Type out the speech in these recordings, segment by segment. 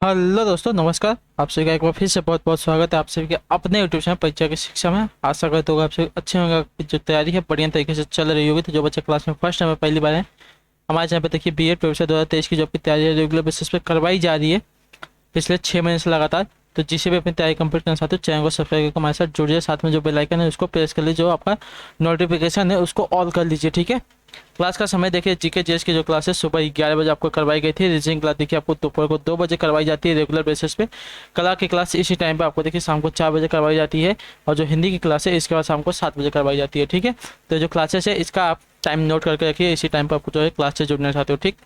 Hello दोस्तों, नमस्कार। आप सभी का एक बार फिर से बहुत बहुत स्वागत है आप सभी के अपने यूट्यूब चैनल परीक्षा की शिक्षा में। आशा करते हो आप सभी अच्छे होंगे, आपकी जो तैयारी है बढ़िया तरीके से चल रही होगी। तो जो बच्चे क्लास में फर्स्ट टाइम पहली बार है हमारे चैनल पे, देखिए बीएड प्रोफेसर 2023 की जॉब की तैयारी है, रेगुलर बेसिस पे करवाई जा रही है पिछले 6 महीने से लगातार। तो जिसे भी अपनी तैयारी कंप्लीट करना चाहते हो चैनल को सब्सक्राइब करके हमारे साथ जुड़िए। साथ में जो बेल आइकन है उसको प्रेस कर लीजिए, जो आपका नोटिफिकेशन है उसको ऑल कर लीजिए, ठीक है। क्लास का समय देखिए, जीके जेएस की जो क्लास है सुबह 11 बजे आपको करवाई गई थी। रीजनिंग क्लास देखिए आपको दोपहर को 2 बजे करवाई जाती है रेगुलर बेसिस पे। कला की क्लास इसी टाइम पे आपको देखिए शाम को 4 बजे करवाई जाती है। और जो हिंदी की क्लास है इसके बाद शाम को 7 बजे करवाई जाती है, ठीक है। तो जो क्लासेस है इसका आप टाइम नोट करके रखिए, इसी टाइम पर आपको जो है क्लास से जुड़ना चाहते हो, ठीक।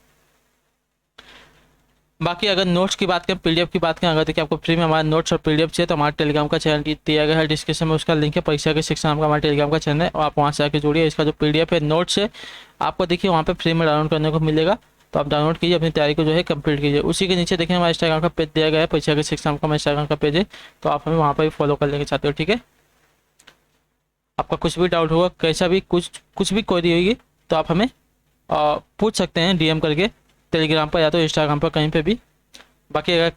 बाकी अगर नोट्स की बात करें, पीडीएफ की बात करें, अगर देखिए आपको फ्री में हमारा नोट्स और पीडीएफ चाहिए तो हमारे टेलीग्राम का चैनल दिया गया है डिस्क्रिप्शन में, उसका लिंक है। परीक्षा के शिक्षा नाम का हमारे टेलीग्राम का चैनल है और आप वहाँ से आके जुड़िए। इसका जो पीडीएफ है नोट्स है आपको देखिए वहाँ पे फ्री में डाउनलोड करने को मिलेगा। तो आप डाउनलोड कीजिए, अपनी तैयारी को जो है कंप्लीट कीजिए। उसी के नीचे देखिए हमारे इंस्टाग्राम का पेज दिया गया है, परीक्षा के शिक्षा नाम का हमारे इंस्टाग्राम का पेज है। तो आप हमें वहाँ पर भी फॉलो कर लेना चाहते हो, ठीक है। आपका कुछ भी डाउट होगा, कैसा भी कुछ कुछ भी क्वेरी होगी तो आप हमें पूछ सकते हैं डीएम करके, टेलीग्राम पर या तो इंस्टाग्राम पर, कहीं पे भी। बाकी अगर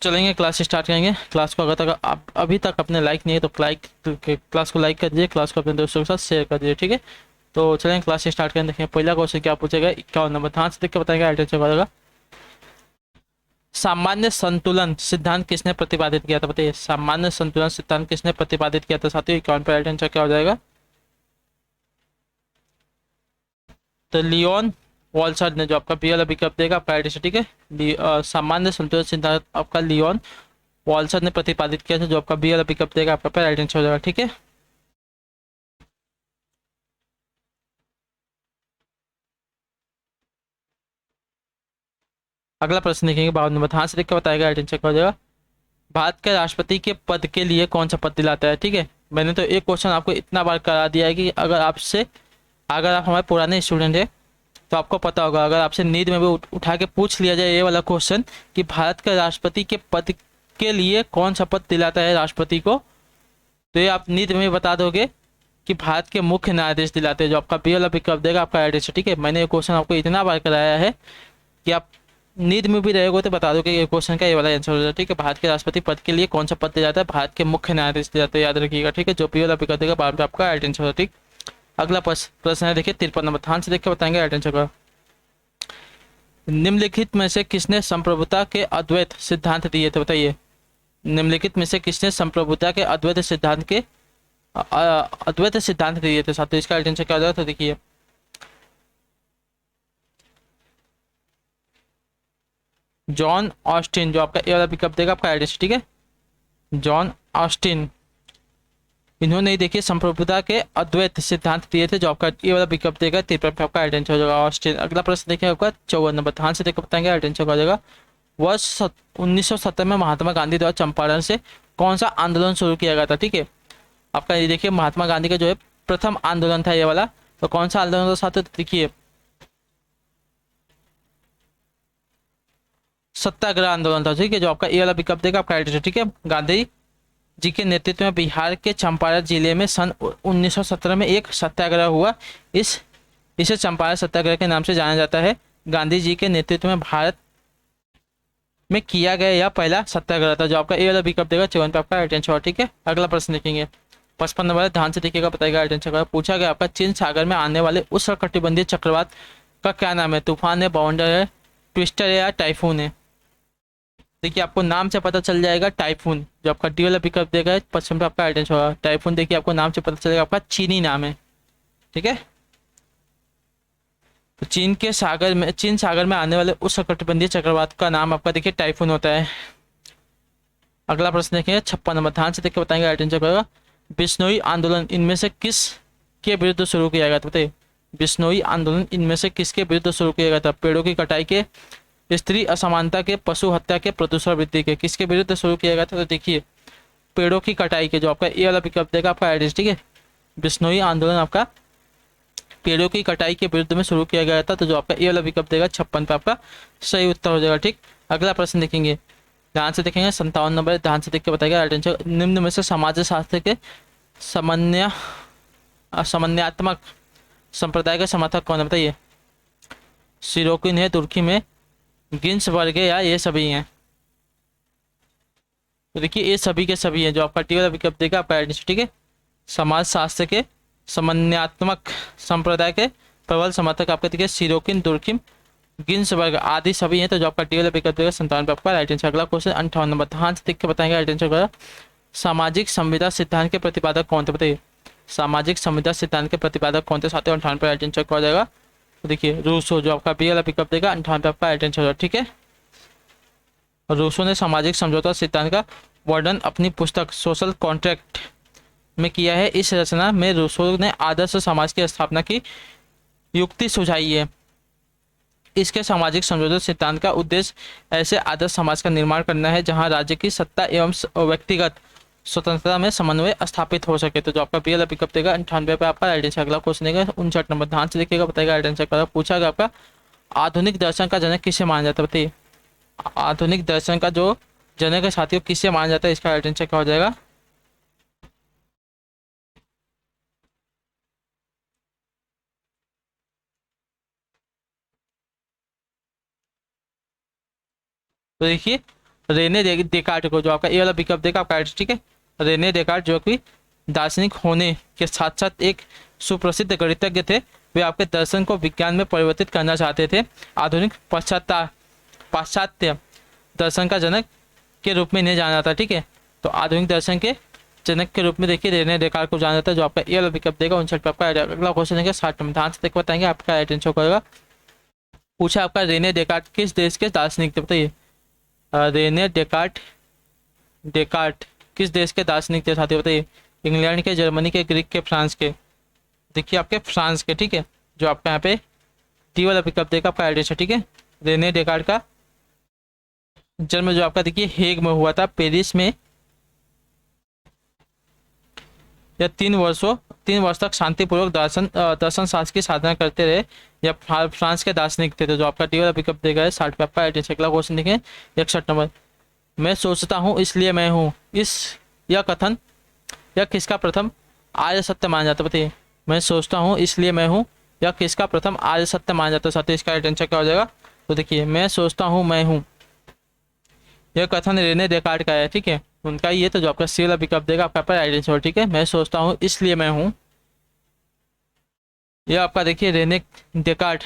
चलेंगे क्लास स्टार्ट करेंगे। क्लास को अगर तक आप अभी तक अपने लाइक नहीं है तो क्लास को लाइक कर दीजिए, क्लास को अपने दोस्तों के साथ शेयर कर दीजिए, ठीक है। तो चलेंगे क्लास स्टार्ट करें। देखिए पहला क्वेश्चन क्या पूछेगा, 51 नंबर। ध्यान से देख के बताएंगे, एल्टेंशन करेगा। सामान्य संतुलन सिद्धांत किसने प्रतिपादित किया था, बताइए। सामान्य संतुलन सिद्धांत किसने प्रतिपादित किया था साथियों, 51 पर एल्टेंशन क्या हो जाएगा। तो लियोन वॉल्सर ने, जो आपका बीएल अभी कब देगा आपका एडिशन, ठीक है। सामान्य संतुलन सिद्धांत आपका लियोन वॉल्सर ने प्रतिपादित किया था, जो आपका बीएल अभी कब देगा आपका एडिशन हो जाएगा, ठीक है। अगला प्रश्न देखेंगे 52 नंबर। हाँ से देख के बताएगा, एडिशन हो जाएगा। भारत के राष्ट्रपति के पद के लिए कौन सा पद दिलाता है, ठीक है। मैंने तो एक क्वेश्चन आपको इतना बार करा दिया है कि अगर आप हमारे पुराने स्टूडेंट है तो आपको पता होगा। अगर आपसे नींद में भी उठा के पूछ लिया जाए ये वाला क्वेश्चन कि भारत के राष्ट्रपति के पद के लिए कौन सा पद दिलाता है राष्ट्रपति को, तो ये आप नींद में बता दोगे कि भारत के मुख्य न्यायाधीश दिलाते हैं, जो आपका बी वाला पिकअप देगा आपका एड्रेस, ठीक है। मैंने ये क्वेश्चन आपको इतना बार कराया है कि आप नींद में भी रहेगा तो बता दो कि ये क्वेश्चन का ये वाला आंसर हो जाए, ठीक है। भारत के राष्ट्रपति पद के लिए कौन सा पद दिया जाता है, भारत के मुख्य न्यायाधीश दिए जाते हैं, याद रखिएगा, ठीक है। जो पी वाला पिकअप देगा बाद में आपका आंसर होगा, ठीक। अगला प्रश्न है देखिए 53 नंबर। ध्यान से देख के बताएंगे आंसर का। निम्नलिखित में से किसने संप्रभुता के अद्वैत सिद्धांत दिए थे, बताइए। निम्नलिखित में से किसने संप्रभुता के अद्वैत सिद्धांत के अद्वैत सिद्धांत दिए थे साथियों, इसका आंसर क्या हो जाएगा। तो देखिए जॉन ऑस्टिन, जो आपका ए वाला पिकअप देगा आपका एड्रेस, ठीक है। जॉन ऑस्टिन, इन्होंने ही देखिए संप्रभुता के अद्वैत सिद्धांत दिए थे, जो आपका ये वाला पिकअप देगा 53 पे आपका आइडेंटिटी हो जाएगा ऑस्टिन। अगला प्रश्न देखिए आपका 54 नंबर। ध्यान से देखकर बताएंगे आइडेंटिटी हो जाएगा। वर्ष 1970 में महात्मा गांधी द्वारा चंपारण से कौन सा आंदोलन शुरू किया गया था, ठीक है। आपका ये देखिए महात्मा गांधी का जो है प्रथम आंदोलन था ये वाला। तो कौन सा आंदोलन था साथ देखिए, सत्याग्रह आंदोलन था, ठीक है। जो आपका ये वाला पिकअप देगा आपका आइडेंटिटी, ठीक है। गांधी जी के नेतृत्व में बिहार के चंपारण जिले में सन 1917 में एक सत्याग्रह हुआ। इसे चंपारण सत्याग्रह के नाम से जाना जाता है। गांधी जी के नेतृत्व में भारत में किया गया यह पहला सत्याग्रह था, जो आपका ए वाला विकल्प देगा 54 पे आपका अटेंशन हुआ, ठीक है। अगला प्रश्न देखेंगे 55 नंबर। ध्यान से देखिएगा, बताएगा अटेंशन का। पूछा गया आपका चीन सागर में आने वाले उष्णकटिबंधीय चक्रवात का क्या नाम है, तूफान है, बाउंडर है, ट्विस्टर है या टाइफून है। देखिए आपको नाम से पता चल जाएगा टाइफून, जो आपका डी वाला पिकअप देगा 55 पे आपका आइडेंटिटी होगा। टाइफून देखिए आपको नाम से पता चलेगा आपका चीनी नाम है, ठीक है। तो चीन सागर में आने वाले उष्णकटिबंधीय चक्रवात का नाम आपका देखिए टाइफून होता है। अगला प्रश्न देखेंगे 56 नंबर। ध्यान से देख के बताएंगे आइडेंटिटी होगा। बिश्नोई आंदोलन इनमें से किस के विरुद्ध शुरू किया गया था, बताइए। बिश्नोई आंदोलन इनमें से किसके विरुद्ध शुरू किया गया था, पेड़ों की कटाई के, स्त्री असमानता के, पशु हत्या के, प्रदूषण वृद्धि के, किसके विरुद्ध शुरू किया गया था। तो देखिए पेड़ों की कटाई के, जो आपका ए वाला पिकअप देगा आपका आइडेंटिटी, ठीक है। बिश्नोई आंदोलन आपका पेड़ों की कटाई के विरुद्ध में शुरू किया गया था, तो जो आपका ए वाला विकल्प देगा 56 पे आपका सही उत्तर हो जाएगा, ठीक। अगला प्रश्न देखेंगे, ध्यान से देखेंगे 57 नंबर। ध्यान से देख के बताएगा आंसर। निम्न में से समाज शास्त्र के समन्वयात्मक संप्रदाय का समर्थक कौन है, बताइए। सिरोकिन है तुर्की में, गिन्सबर्ग है या ये सभी हैं। तो देखिए ये सभी के सभी हैं जो आपका टी वाला विकल्प देगा आपका आइडेंटिटी, ठीक है। समाज शास्त्र के समन्वयात्मक संप्रदाय के प्रबल समर्थक आपका देखिए सिरोकिन, दुर्किम, गिन्सबर्ग आदि सभी हैं, तो जो आपका टी वाला विकल्प देगा 57 पे आपका राइट आंसर। अगला क्वेश्चन 58 नंबर, ध्यान से देख के बताएंगे राइट आंसर का। सामाजिक संविदा सिद्धांत के प्रतिपादक कौन थे बताइए। सामाजिक संविदा सिद्धांत के प्रतिपादक कौन थे साथियों, 58 पे राइट आंसर हो जाएगा। तो देखिए रूसो, जो आपका बी वाला पिकअप देगा 58 पे आपका राइट आंसर होगा, ठीक है। रूसो ने सामाजिक समझौता सिद्धांत का वर्णन अपनी पुस्तक सोशल कॉन्ट्रैक्ट में किया है। इस रचना में रूसो ने आदर्श समाज की स्थापना की युक्ति सुझाई है। इसके सामाजिक समझौता सिद्धांत का उद्देश्य ऐसे आदर्श समाज का निर्माण करना है जहां राज्य की सत्ता एवं व्यक्तिगत स्वतंत्रता में समन्वय स्थापित हो सके। तो जो आपका बी वाला पिकअप देगा 98 पे आपका राइट आंसर। अगला क्वेश्चन देगा 59 नंबर, ध्यान से देखिएगा बताएगा राइट आंसर का। पूछा गया आपका आधुनिक दर्शन का जनक किसे माना जाता है बताइए। आधुनिक दर्शन का जो जनक है साथियों किसे माना जाता है, इसका राइट आंसर क्या हो जाएगा। तो देखिए रेने डेकार्ट को, जो आपका ए वाला पिकअप देगा आपका राइट, ठीक है। रेने डेकार्ट जो कि दार्शनिक होने के साथ साथ एक सुप्रसिद्ध गणितज्ञ थे, वे आपके दर्शन को विज्ञान में परिवर्तित करना चाहते थे। आधुनिक पाश्चात्य दर्शन का जनक के रूप में इन्हें जाना जाता है, ठीक है। तो आधुनिक दर्शन के जनक के रूप में देखिए रेने डेकार्ट को जाना जाता है, जो आपका ए वाला पिकअप देगा 59 पे आपका। अगला क्वेश्चन है 60 नंबर, ध्यान से देख बताएंगे आपका राइट आंसर होगा। पूछा आपका रेने डेकार्ट किस देश के दार्शनिक थे बताइए। रेने डेकार्ट किस देश के दार्शनिक थे साथियों बताइए। इंग्लैंड के, जर्मनी के, ग्रीक के, फ्रांस के। देखिए आपके फ्रांस के, ठीक है। जो आपका यहाँ पे टी वाला पिकअप देगा आपका एड्रेस है, ठीक है। रेने डेकार्ट का जन्म जो आपका देखिए हेग में हुआ था, पेरिस में। या 3 वर्ष तक शांतिपूर्वक दर्शन शास्त्र की साधना करते रहे। या फ्रांस के दार्शनिक थे, तो जो आपका टी वाला पिकअप देगा है 60 पे आपका एड्रेस। अगला क्वेश्चन देखें 61 नंबर, मैं सोचता हूँ इसलिए मैं हूँ, यह कथन यह किसका प्रथम आर्य सत्य माना जाता है बताइए। मैं सोचता हूँ इसलिए मैं हूँ, यह किसका प्रथम आर्य सत्य माना जाता है साथियों, इसका राइट आंसर क्या हो जाएगा। तो देखिए मैं सोचता हूँ मैं हूँ, यह कथन रेने डेकार्ट का है, ठीक है। उनका ये, तो जो आपका सी वाला पिकअप देगा आपका राइट आंसर, ठीक है। मैं सोचता हूँ इसलिए मैं हूँ, यह आपका देखिए रेने डेकार्ट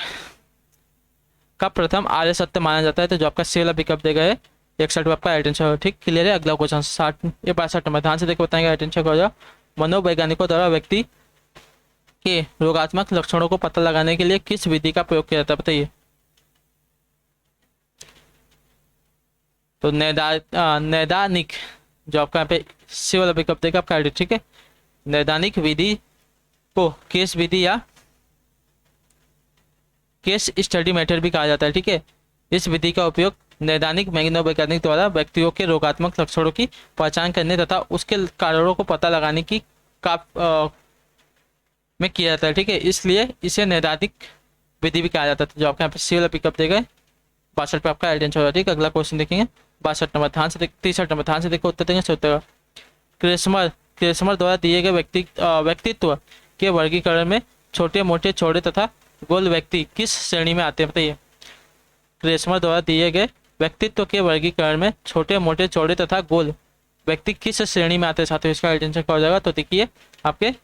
का प्रथम आर्य सत्य माना जाता है, तो जो आपका सी वाला पिकअप देगा है 61 पे आपका राइट आंसर, ठीक क्लियर है। अगला क्वेश्चन 62 नंबर, ध्यान से देखो बताएंगे राइट आंसर क्या हो जाएगा। मनोवैज्ञानिकों द्वारा व्यक्ति के रोगात्मक लक्षणों को पता लगाने के लिए किस विधि का प्रयोग किया जाता है बताइए। तो नैदानिक, जो आपका यहाँ पे सी वाला पिकअप देगा आपका राइट, ठीक है। नैदानिक विधि को केस विधि या केस स्टडी मेथड भी कहा जाता है, ठीक है। इस विधि का उपयोग नैदानिक मनोवैज्ञानिक द्वारा व्यक्तियों के रोगात्मक लक्षणों की पहचान करने तथा उसके कारणों को पता लगाने की में किया जाता है, ठीक है। इसलिए इसे नैदानिक विधि भी कहा जाता है। जो आपके यहाँ पे सी वाला पिकअप देगा 62 पे आपका राइट आंसर होगा, ठीक है। अगला क्वेश्चन देखेंगे 62 नंबर, ध्यान से 63 नंबर, ध्यान से देखो उत्तर देंगे उत्तर। क्रेस्मर द्वारा दिए गए व्यक्तित्व के वर्गीकरण में छोटे, मोटे, चौड़े तथा गोल व्यक्ति किस श्रेणी में आते हैं बताइए। क्रेस्मर द्वारा दिए गए व्यक्तित्व के वर्गीकरण में छोटे, मोटे, चौड़े तथा गोल व्यक्ति किस श्रेणी में आते हैं साथियों, इसका राइट आंसर क्या हो जाएगा। तो देखिए आपके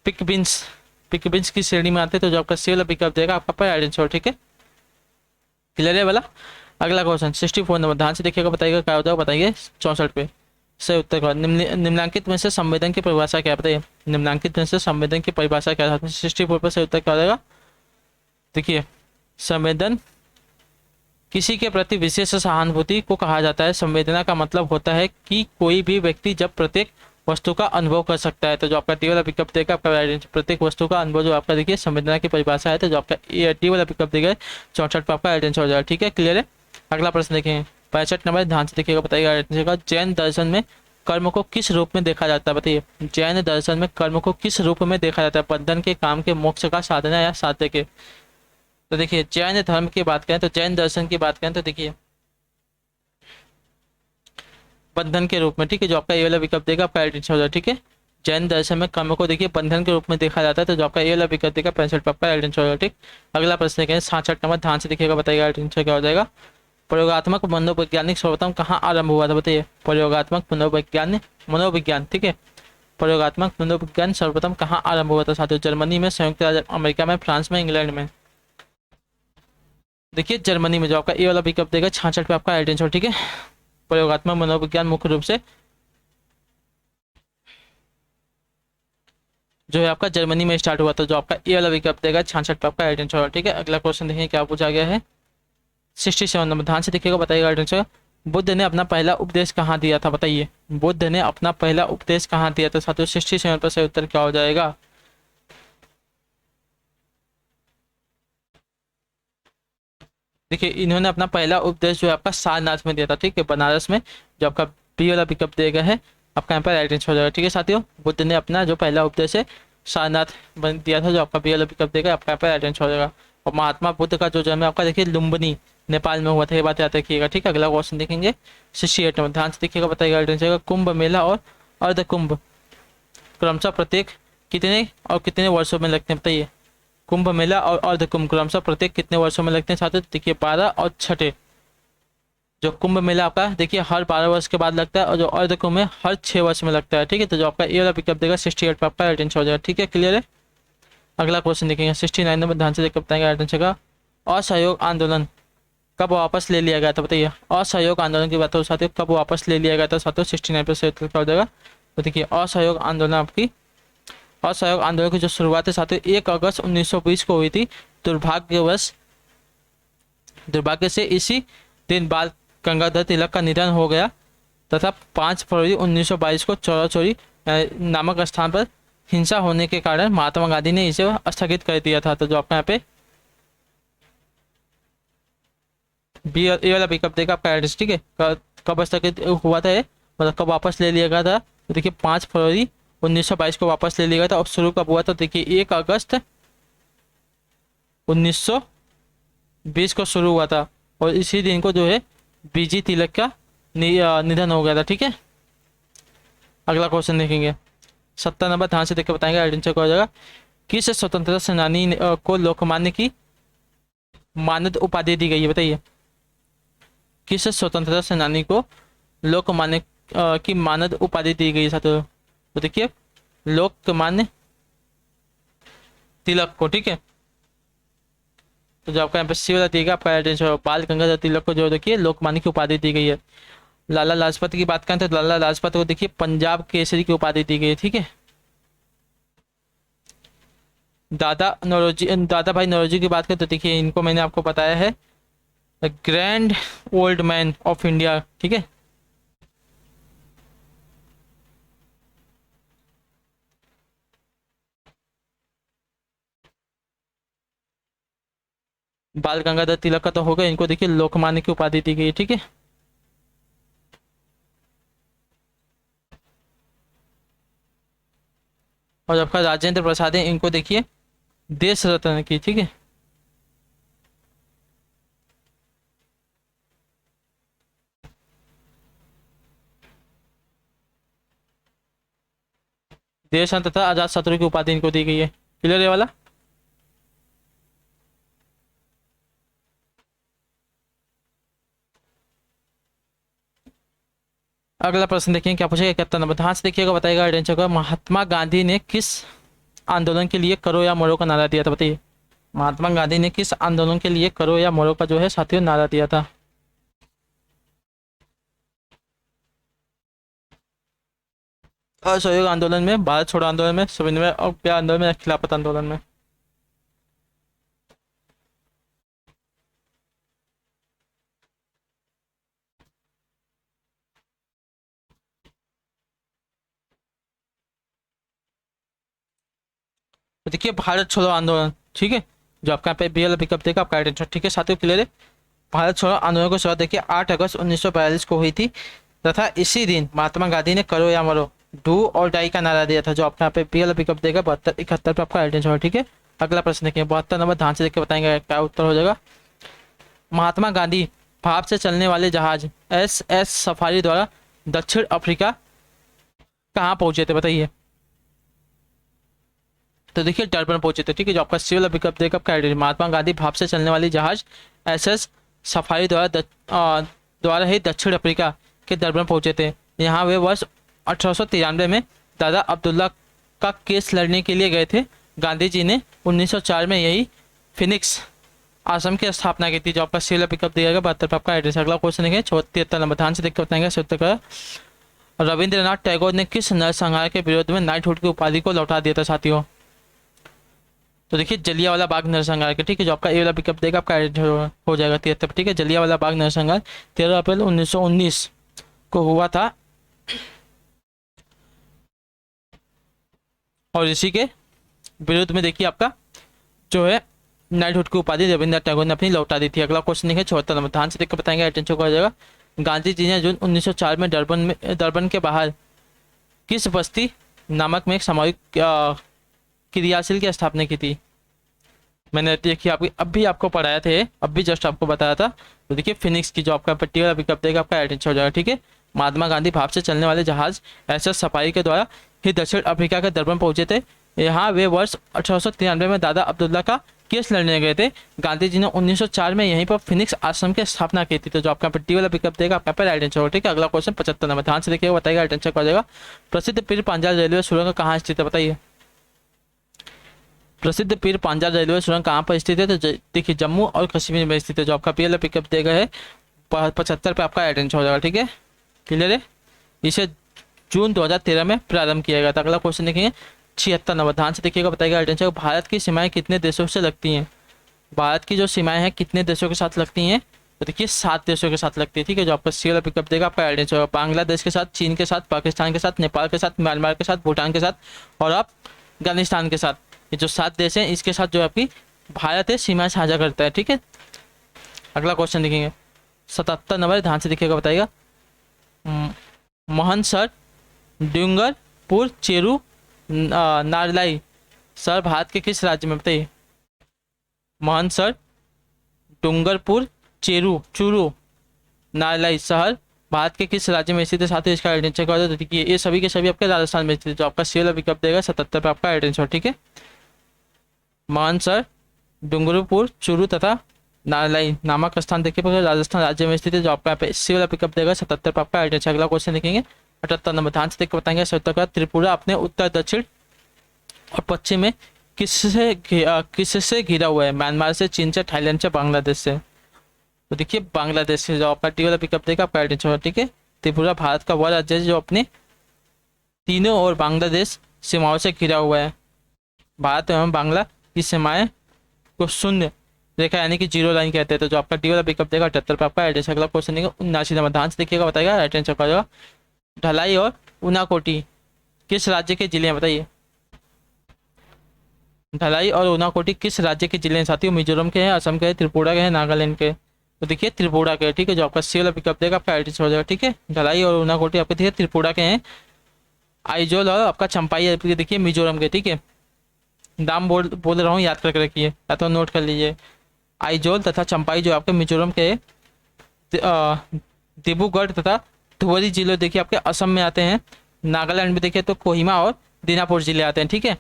पिकबिन्स की श्रेणी में आते हैं, तो जो आपका सी वाला पिकअप देगा आपका राइट आंसर, ठीक है। क्लियर है वाला। अगला क्वेश्चन 64 नंबर, ध्यान से देखिएगा बताइएगा क्या हो जाएगा, बताइए 64 पे सही उत्तर का। निम्नलिखित में से संवेदन की परिभाषा क्या बताइए। निम्नलिखित में से संवेदन की परिभाषा क्या है 64 पे सही उत्तर क्या हो जाएगा। देखिए संवेदन किसी के प्रति विशेष सहानुभूति को कहा जाता है। संवेदना का मतलब होता है कि कोई भी व्यक्ति जब प्रत्येक वस्तु का अनुभव कर सकता है, तो जो आपका टी वाला पिकअप देगा आपका प्रत्येक वस्तु का अनुभव, जो आपका देखिए संवेदना की परिभाषा है, तो जो आपका टी वाला पिकअप देगा 64 पे आपका राइट आंसर हो जाएगा, ठीक है क्लियर है। अगला प्रश्न देखें 65 नंबर, ध्यान से देखिएगा बताइएगा। जैन दर्शन में कर्म को किस रूप में देखा जाता है बताइए। जैन दर्शन में कर्म को किस रूप में देखा जाता है, बंधन के, काम के, मोक्ष का, साधना या साध्य के। तो देखिए जैन धर्म की बात करें, तो जैन दर्शन की बात करें तो देखिए बंधन के रूप में, ठीक है। जो आपका ये वाला विकल्प देगा आपका राइट आंसर हो जाएगा, ठीक है। जैन दर्शन में कर्म को देखिए बंधन के रूप में देखा जाता है, तो जो आपका ये वाला विकल्प देगा 65 पे आपका राइट आंसर हो जाएगा, ठीक। अगला प्रश्न देखें 66 नंबर, ध्यान से देखिएगा बताइएगा राइट आंसर क्या हो जाएगा। प्रयोगात्मक मनोवैज्ञानिक सर्वप्रथम कहाँ आरंभ हुआ था बताइए। प्रयोगात्मक मनोविज्ञान ठीक है, प्रयोगात्मक मनोविज्ञान सर्वप्रथम कहाँ आरंभ हुआ था साथियों। जर्मनी में, संयुक्त राज्य अमेरिका में, फ्रांस में, इंग्लैंड में। देखिए जर्मनी में। जो आपका ए वाला विकल्प देगा 66 पे आपका राइट आंसर ठीक है। प्रयोगात्मक मनोविज्ञान मुख्य रूप से जो है आपका जर्मनी में स्टार्ट हुआ था। जो आपका ए वाला विकल्प देगा 66 पे आपका राइट आंसर ठीक है। अगला क्वेश्चन देखिए क्या पूछा गया है। 67 नंबर, ध्यान से देखिएगा, बताइएगा राइट आंसर। बुद्ध ने अपना पहला उपदेश कहाँ दिया था बताइए। बुद्ध ने अपना पहला उपदेश कहाँ दिया था साथियों। 67 पर सही उत्तर क्या हो जाएगा। देखिए इन्होंने अपना पहला उपदेश जो है आपका सारनाथ में दिया था ठीक है, बनारस में। जो आपका बी वाला विकल्प दिया गया है आपका यहाँ पर राइट आंसर हो जाएगा ठीक है साथियों। बुद्ध ने अपना जो पहला उपदेश है सारनाथ बन दिया था। जो आपका बी वाला विकल्प देगा आपका यहाँ पर राइट आंसर हो जाएगा। और महात्मा बुद्ध का जो जन्म है आपका देखिए लुम्बिनी नेपाल में हुआ था, ये बात याद रखिएगा ठीक है। अगला क्वेश्चन देखेंगे 68 नंबर, ध्यान से देखिएगा, बताइएगा राइट आंसर। कुंभ मेला और अर्ध कुंभ क्रमशः प्रत्येक कितने और कितने वर्षों में लगते हैं बताइए। कुंभ मेला और अर्ध कुंभ क्रमशः प्रत्येक कितने वर्षों में लगते हैं साथियों। देखिए 12 और 6। जो कुंभ मेला आपका देखिए हर 12 वर्ष के बाद लगता है, और जो अर्ध कुंभ है हर 6 वर्ष में लगता है ठीक है। तो जो आपका ए वाला पिकअप देगा 68 पर आपका राइट आंसर हो जाएगा ठीक है, क्लियर है। अगला क्वेश्चन देखेंगे 69 नंबर, ध्यान से देखकर बताएंगे राइट आंसर का। असहयोग आंदोलन कब वापस ले लिया गया था बताइए। असहयोग आंदोलन की बात हो साथियों, कब वापस ले लिया गया था साथियों। 69 पर सही उत्तर क्या हो जाएगा। तो देखिए असहयोग आंदोलन आपकी, असहयोग आंदोलन की जो शुरुआत है साथियों 1 अगस्त 1920 को हुई थी। दुर्भाग्य से इसी दिन बाल गंगाधर तिलक का निधन हो गया तथा 5 फरवरी 1922 को चौरा चौरी नामक स्थान पर हिंसा होने के कारण महात्मा गांधी ने इसे स्थगित कर दिया था। तो जो आपका यहाँ पे बी ए वाला पिकअप देगा आपका एड्रेस ठीक है। कब स्थगित हुआ था ये, मतलब कब वापस ले लिया गया था। तो देखिए 5 फरवरी 1922 को वापस ले लिया गया था। और शुरू कब हुआ था देखिए 1 अगस्त 1920 को शुरू हुआ था, और इसी दिन को जो है बीजी तिलक का निधन हो गया था ठीक है। अगला क्वेश्चन देखेंगे 70 नंबर, ध्यान से देखकर बताएंगे राइट आंसर क्या हो जाएगा। किस स्वतंत्रता सेनानी को लोकमान्य की मानद उपाधि दी गई है बताइए। किस स्वतंत्रता सेनानी को लोकमान्य की मानद उपाधि दी गई है साथियों। तो देखिए लोकमान्य तिलक को ठीक है। तो जो आपका यहाँ पे सी वाला दिएगा आपका राइट आंसर। बाल गंगाधर तिलक को जो देखिए लोकमान्य की उपाधि दी गई है। लाला लाजपत की बात करें तो लाला लाजपत को देखिए पंजाब केसरी की उपाधि दी गई है ठीक है। दादा भाई नौरोजी की बात करें तो देखिए इनको मैंने आपको बताया है grand old man of India ठीक है। बाल गंगाधर तिलक का तो होगा, इनको देखिए लोकमान्य की उपाधि दी गई है ठीक है। और आपका राजेंद्र प्रसाद है, इनको देखिए देश रत्न की ठीक है। देश रत्न तथा आजाद शत्रु की उपाधि इनको दी गई है, क्लियर है वाला। अगला प्रश्न देखिए क्या पूछेगा 71 नंबर, ध्यान से देखिएगा, बताएगा राइट आंसर का। महात्मा गांधी ने किस आंदोलन के लिए करो या मरो का नारा दिया था बताइए। महात्मा गांधी ने किस आंदोलन के लिए करो या मरो का जो है साथियों नारा दिया था। असहयोग आंदोलन में, भारत छोड़ो आंदोलन में, सविनय अवज्ञा आंदोलन में, खिलाफत आंदोलन में। तो देखिए भारत छोड़ो आंदोलन ठीक है। जो आपका यहाँ पे बी वाला पिकअप देगा आपका राइट आंसर ठीक है साथियों, क्लियर है। भारत छोड़ो आंदोलन को शुरुआत देखिए 8 अगस्त 1942 को हुई थी तथा इसी दिन महात्मा गांधी ने करो या मरो डू और डाई का नारा दिया था। जो आपका यहाँ पे बी वाला पिकअप देगा 72 71 पे आपका राइट आंसर ठीक है। अगला प्रश्न देखिए 72 नंबर, ध्यान से देख के बताएंगे क्या उत्तर हो जाएगा। महात्मा गांधी भाप से चलने वाले जहाज SS सफारी द्वारा दक्षिण अफ्रीका कहाँ पहुंचे थे बताइए। तो देखिए डरबन पहुंचे थे ठीक है। जो आपका सी वाला पिकअप देगा आपका राइट आंसर। महात्मा गांधी भाप से चलने वाली जहाज SS सफारी द्वारा ही दक्षिण अफ्रीका के डरबन पहुंचे थे। यहाँ वे वर्ष 1893 में दादा अब्दुल्ला का केस लड़ने के लिए गए थे। गांधी जी ने 1904 में यही फिनिक्स आश्रम की स्थापना की थी। जो आपका सील पिकअप दिया गया 72 पे आपका एड्रेस। अगला क्वेश्चन है 73 नंबर, ध्यान से देख कर बताएंगे उत्तर का। रविंद्रनाथ टैगोर ने किस नरसंहार के विरोध में नाइटहुड की उपाधि को लौटा दिया था साथियों? तो देखिए जलियांवाला बाग नरसंहार के, ठीक है, जो आपका ए वाला पिकअप देगा आपका हो जाएगा 73, ठीक है। जलियांवाला बाग नरसंहार 13 अप्रैल 1919 को हुआ था और इसी के विरुद्ध में देखिए आपका जो है नाइटहुड की उपाधि रविंद्रनाथ टैगोर ने अपनी लौटा दी थी। अगला क्वेश्चन है 74 नंबर, ध्यान से देखकर बताएंगे अटेंशन को हो जाएगा। गांधी जी ने जून 1904 में डरबन के बाहर किस बस्ती नामक में एक सामूहिक क्रियाशील की स्थापना की थी? मैंने देखिए अभी आपको पढ़ाया थे, अभी जस्ट आपको बताया था। तो देखिए फिनिक्स की जो आपका पर्टिकुलर पिकअप देगा आपका एटेंशन हो जाएगा, ठीक है। महात्मा गांधी भाप से चलने वाले जहाज एसएस सफारी के द्वारा ही दक्षिण अफ्रीका के डरबन पहुंचे थे। यहाँ वे वर्ष 1893 में दादा अब्दुल्ला का केस लड़ने गए थे। गांधी जी ने 1904 में यहीं पर फिनिक्स आश्रम की स्थापना की थी। तो जो आपका पर्टिकुलर पिकअप देगा आपका पर एटेंशन होगा, ठीक है। अगला क्वेश्चन 75 नंबर, ध्यान से देखिएगा बताइएगा एटेंशन हो जाएगा। प्रसिद्ध पीर पांजाल रेलवे सुरंग कहाँ स्थित है बताइए? प्रसिद्ध पीर पांजाल रेलवे सुरंग कहाँ पर स्थित है? तो देखिए जम्मू और कश्मीर में स्थित है। जो आपका पीएल पिकअप देगा है 75 पे आपका एटेंशन हो जाएगा, ठीक है। क्लियर है? इसे जून 2013 में प्रारंभ किया गया था। अगला क्वेश्चन देखेंगे 76 नंबर, ध्यान से देखिएगा बताइएगा एटेंशन। भारत की सीमाएं कितने देशों से लगती हैं? भारत की जो सीमाएं हैं कितने देशों के साथ लगती हैं? तो देखिए 7 देशों के साथ लगती है, ठीक है। जो आपका सीएल पिकअप देगा आपका एटेंशन होगा। बांग्लादेश के साथ, चीन के साथ, पाकिस्तान के साथ, नेपाल के साथ, म्यांमार के साथ, भूटान के साथ और आप अफगानिस्तान के साथ, ये जो 7 देश हैं इसके साथ जो आपकी भारत है सीमा साझा करता है, ठीक है। अगला क्वेश्चन देखेंगे 77 नंबर, ध्यान से देखिएगा बताइएगा। मोहनसर, डूंगरपुर, चेरू, नारलाई शहर भारत के किस राज्य में बताइए? मोहनसर, डूंगरपुर, चूरू, नारलाई शहर भारत के किस राज्य में स्थित है? साथ ही इसका एटेंशन कर दो। देखिए ये सभी के सभी आपके राजस्थान में स्थित है। जो आपका सीएल पिकअप देगा 77 पे आपका एटेंशन, ठीक है। मानसर, डूंगरपुर, चूरू तथा नारलाई नामक स्थान देखिए राजस्थान राज्य में स्थित है। जो आपका इसी वाला पिकअप देगा 77 पर आपका एड्रेस। अगला क्वेश्चन देखेंगे 78 नंबर, ध्यान से देख कर बताएंगे। उत्तर त्रिपुरा अपने उत्तर, दक्षिण और पश्चिम में किससे घिरा हुआ है? म्यांमार से, चीन से, थाईलैंड से, बांग्लादेश से। तो देखिए बांग्लादेश से जो आपका टी वाला पिकअप देगा आपका एड्रेस होगा, ठीक है। त्रिपुरा भारत का वह राज्य है जो अपने तीनों और बांग्लादेश सीमाओं से घिरा हुआ है। भारत एवं बांग्ला की सीमाएं को शून्य रेखा यानी कि जीरो लाइन कहते हैं। तो जो आपका डी वाला पिकअप देगा 78 पर आपका एड्रेस। अगला क्वेश्चन देगा 79 नंबर, ध्यान से देखिएगा बताइएगा राइट आंसर का जाएगा। ढलाई और उनाकोटी किस राज्य के जिले हैं बताइए? ढलाई और उनाकोटी किस राज्य के जिले हैं साथियों? मिजोरम के हैं, असम के हैं, त्रिपुरा के हैं, नागालैंड के। तो देखिए त्रिपुरा के, ठीक है। जो आपका सी वाला पिकअप देगा आपका एड्रेस हो जाएगा, ठीक है। ढलाई और उनाकोटी आपके देखिए त्रिपुरा के हैं। आइजोल और आपका चंपाई देखिए मिजोरम के, ठीक है। नाम बोल रहा हूँ, याद करके रखिए या तो नोट कर लीजिए। आइजोल तथा चंपाई जो आपके मिजोरम के, डिब्रूगढ़ तथा धुबरी जिले देखिए आपके असम में आते हैं। नागालैंड में देखिए तो कोहिमा और दीनापुर जिले आते हैं, ठीक है।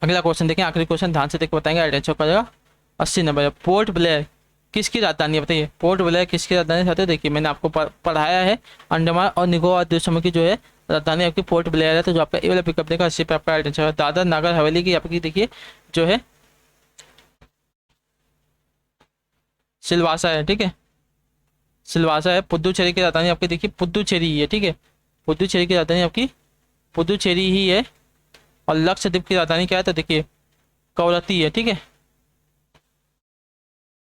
अगला क्वेश्चन देखें, आखिरी क्वेश्चन ध्यान से देख बताएंगे एडेंशन का जाएगा 80 नंबर। पोर्ट ब्लेयर किसकी राजधानी है बताइए? पोर्ट ब्लेयर किसकी राजधानी साथियों? देखिए मैंने आपको पढ़ाया है, अंडमान और निकोबार द्वीप की जो है राजधानी आपकी पोर्ट ब्लेयर है। तो जो आपका ये वाला पिकअप देगा 80 पे आपका एडेंशन है। दादर नागर हवेली की आपकी देखिए जो है सिलवासा है, ठीक है। सिलवासा है। पुदुचेरी की राजधानी आपकी देखिए पुदुचेरी ही है, ठीक है। पुदुचेरी की राजधानी आपकी पुदुचेरी ही है। और लक्षद्वीप की राजधानी क्या है? तो देखिए कवरत्ती है, ठीक है।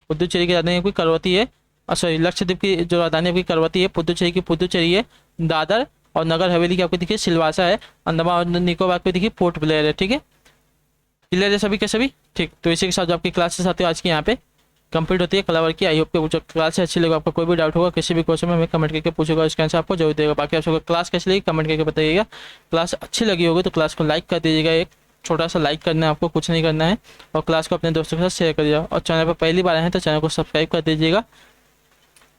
पुदुचेरी की राजधानी आपकी करवती है, सॉरी लक्षद्वीप की जो राजधानी आपकी करवती है, पुदुचेरी की पुदुचेरी है। दादर और नगर हवेली की आपको देखिए सिलवासा है। अंडमान और निकोबार की देखिए पोर्ट ब्लेयर है, ठीक है। क्लियर है सभी के सभी? ठीक, तो इसी के साथ जो आपकी क्लासेस आती है आज की यहाँ पे कंप्लीट होती है कलावर की। आई होप के जो क्लास अच्छी लगे, आपको कोई भी डाउट होगा किसी भी क्वेश्चन में हमें कमेंट करके पूछेगा, इसका आंसर आपको जरूर देगा। बाकी आप सबको क्लास कैसी लगी कमेंट करके बताइएगा। क्लास अच्छी लगी होगी तो क्लास को लाइक कर दीजिएगा, एक छोटा सा लाइक करना है आपको, कुछ नहीं करना है। और क्लास को अपने दोस्तों के साथ शेयर करिएगा। और चैनल पर पहली बार आए हैं तो चैनल को सब्सक्राइब कर दीजिएगा।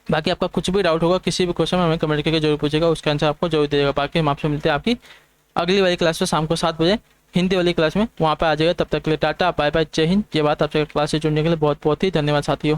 बाकी आपका कुछ भी डाउट होगा किसी भी क्वेश्चन में हमें कमेंट करके जरूर पूछेगा, उसका आंसर आपको जरूर दीजिएगा। बाकी हम आपसे मिलते हैं आपकी अगली वाली क्लास में शाम को 7 बजे हिंदी वाली क्लास में, वहाँ पर आ जाएगा। तब तक के लिए टाटा बाय बाय, जय हिंद। ये बात आपसे क्लास से जुड़ने के लिए बहुत बहुत ही धन्यवाद साथियों।